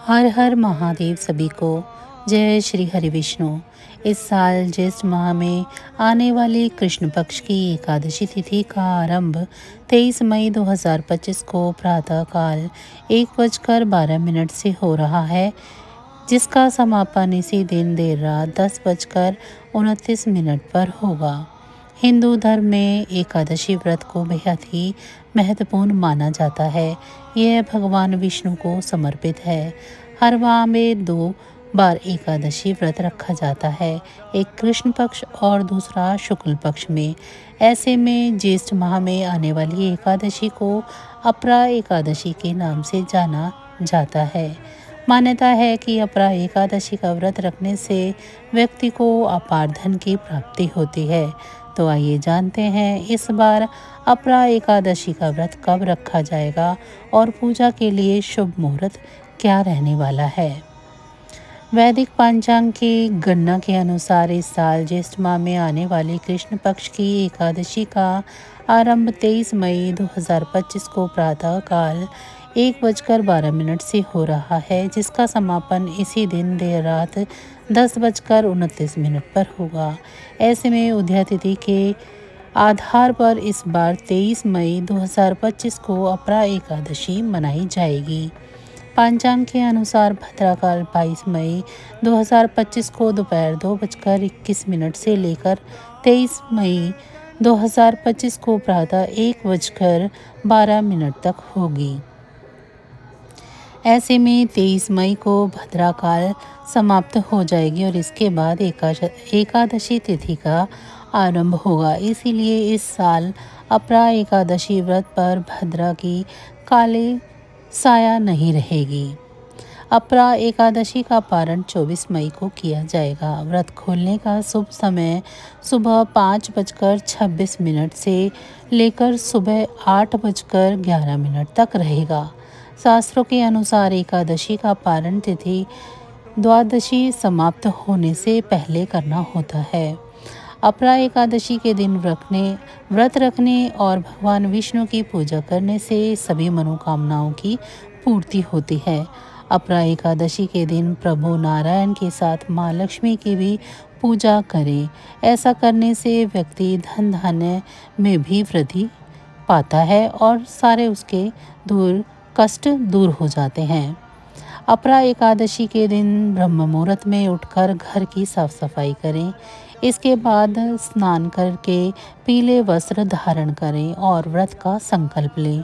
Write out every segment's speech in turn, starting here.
हर हर महादेव सभी को। जय श्री हरि विष्णु। इस साल ज्येष्ठ माह में आने वाली कृष्ण पक्ष की एकादशी तिथि का आरंभ 23 मई 2025 को प्रातः काल 1:12 से हो रहा है, जिसका समापन इसी दिन देर रात 10:29 पर होगा। हिंदू धर्म में एकादशी व्रत को बेहद ही महत्वपूर्ण माना जाता है। यह भगवान विष्णु को समर्पित है। हर माह में 2 बार एकादशी व्रत रखा जाता है, एक कृष्ण पक्ष और दूसरा शुक्ल पक्ष में। ऐसे में ज्येष्ठ माह में आने वाली एकादशी को अपरा एकादशी के नाम से जाना जाता है। मान्यता है कि अपरा एकादशी का व्रत रखने से व्यक्ति को अपार धन की प्राप्ति होती है। तो आइए जानते हैं इस बार अपरा एकादशी का व्रत कब रखा जाएगा और पूजा के लिए शुभ मुहूर्त क्या रहने वाला है। वैदिक पंचांग की गणना के अनुसार इस साल ज्येष्ठ माह में आने वाली कृष्ण पक्ष की एकादशी का आरंभ 23 मई 2025 को प्रातः काल 1:12 से हो रहा है, जिसका समापन इसी दिन देर रात 10:29 पर होगा। ऐसे में उदया तिथि के आधार पर इस बार 23 मई 2025 को अपरा एकादशी मनाई जाएगी। पंचांग के अनुसार भद्राकाल 22 मई 2025 को दोपहर 2:21 से लेकर 23 मई 2025 को प्रातः 1:12 तक होगी। ऐसे में 23 मई को भद्राकाल समाप्त हो जाएगी और इसके बाद एकादशी तिथि का आरंभ होगा। इसीलिए इस साल अपरा एकादशी व्रत पर भद्रा की काले साया नहीं रहेगी। अपरा एकादशी का पारण 24 मई को किया जाएगा। व्रत खोलने का शुभ समय सुबह 5:26 से लेकर सुबह 8:11 तक रहेगा। शास्त्रों के अनुसार एकादशी का पारण तिथि द्वादशी समाप्त होने से पहले करना होता है। अपरा एकादशी के दिन व्रत रखने और भगवान विष्णु की पूजा करने से सभी मनोकामनाओं की पूर्ति होती है। अपरा एकादशी के दिन प्रभु नारायण के साथ माँ लक्ष्मी की भी पूजा करें। ऐसा करने से व्यक्ति धन धान्य में भी वृद्धि पाता है और सारे उसके कष्ट दूर हो जाते हैं। अपरा एकादशी के दिन ब्रह्म मुहूर्त में उठकर घर की साफ सफाई करें। इसके बाद स्नान करके पीले वस्त्र धारण करें और व्रत का संकल्प लें।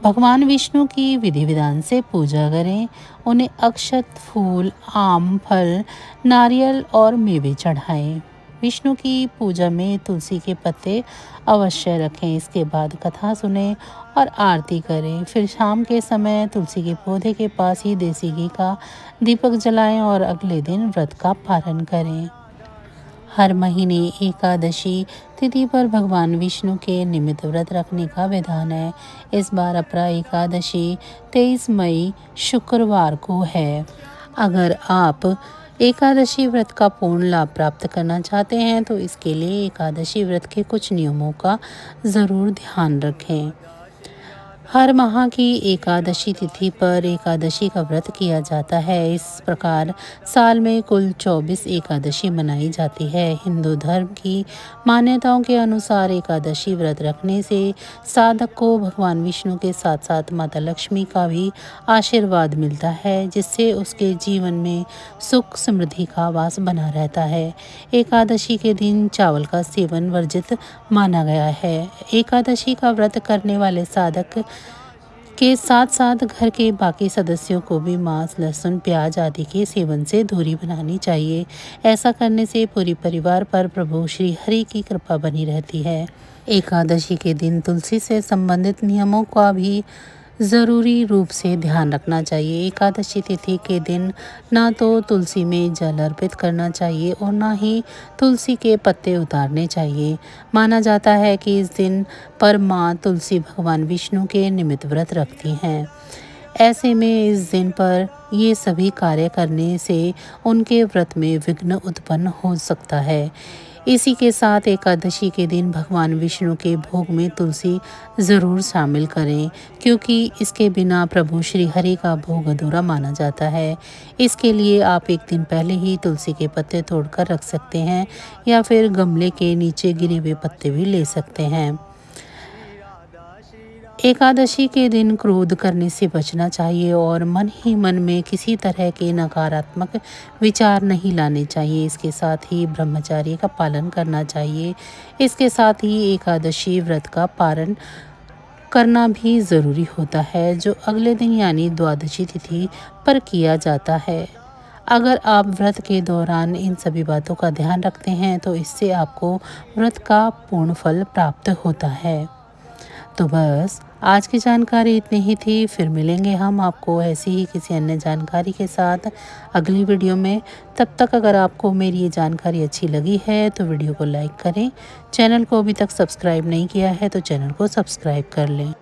भगवान विष्णु की विधि विधान से पूजा करें। उन्हें अक्षत, फूल, आम, फल, नारियल और मेवे चढ़ाएं। विष्णु की पूजा में तुलसी के पत्ते अवश्य रखें। इसके बाद कथा सुनें और आरती करें। फिर शाम के समय तुलसी के पौधे के पास ही देसी घी का दीपक जलाएं और अगले दिन व्रत का पारण करें। हर महीने एकादशी तिथि पर भगवान विष्णु के निमित्त व्रत रखने का विधान है। इस बार अपरा एकादशी 23 मई शुक्रवार को है। अगर आप एकादशी व्रत का पूर्ण लाभ प्राप्त करना चाहते हैं तो इसके लिए एकादशी व्रत के कुछ नियमों का ज़रूर ध्यान रखें। हर माह की एकादशी तिथि पर एकादशी का व्रत किया जाता है। इस प्रकार साल में कुल 24 एकादशी मनाई जाती है। हिंदू धर्म की मान्यताओं के अनुसार एकादशी व्रत रखने से साधक को भगवान विष्णु के साथ साथ माता लक्ष्मी का भी आशीर्वाद मिलता है, जिससे उसके जीवन में सुख समृद्धि का वास बना रहता है। एकादशी के दिन चावल का सेवन वर्जित माना गया है। एकादशी का व्रत करने वाले साधक के साथ साथ घर के बाकी सदस्यों को भी मांस, लहसुन, प्याज आदि के सेवन से दूरी बनानी चाहिए। ऐसा करने से पूरी परिवार पर प्रभु श्री हरि की कृपा बनी रहती है। एकादशी के दिन तुलसी से संबंधित नियमों का भी ज़रूरी रूप से ध्यान रखना चाहिए। एकादशी तिथि के दिन ना तो तुलसी में जल अर्पित करना चाहिए और ना ही तुलसी के पत्ते उतारने चाहिए। माना जाता है कि इस दिन पर माँ तुलसी भगवान विष्णु के निमित्त व्रत रखती हैं। ऐसे में इस दिन पर ये सभी कार्य करने से उनके व्रत में विघ्न उत्पन्न हो सकता है। इसी के साथ एकादशी के दिन भगवान विष्णु के भोग में तुलसी ज़रूर शामिल करें, क्योंकि इसके बिना प्रभु श्री हरि का भोग अधूरा माना जाता है। इसके लिए आप एक दिन पहले ही तुलसी के पत्ते तोड़कर रख सकते हैं या फिर गमले के नीचे गिरे हुए पत्ते भी ले सकते हैं। एकादशी के दिन क्रोध करने से बचना चाहिए और मन ही मन में किसी तरह के नकारात्मक विचार नहीं लाने चाहिए। इसके साथ ही ब्रह्मचर्य का पालन करना चाहिए। इसके साथ ही एकादशी व्रत का पारण करना भी ज़रूरी होता है, जो अगले दिन यानी द्वादशी तिथि पर किया जाता है। अगर आप व्रत के दौरान इन सभी बातों का ध्यान रखते हैं तो इससे आपको व्रत का पूर्ण फल प्राप्त होता है। तो बस आज की जानकारी इतनी ही थी। फिर मिलेंगे हम आपको ऐसी ही किसी अन्य जानकारी के साथ अगली वीडियो में। तब तक अगर आपको मेरी ये जानकारी अच्छी लगी है तो वीडियो को लाइक करें। चैनल को अभी तक सब्सक्राइब नहीं किया है तो चैनल को सब्सक्राइब कर लें।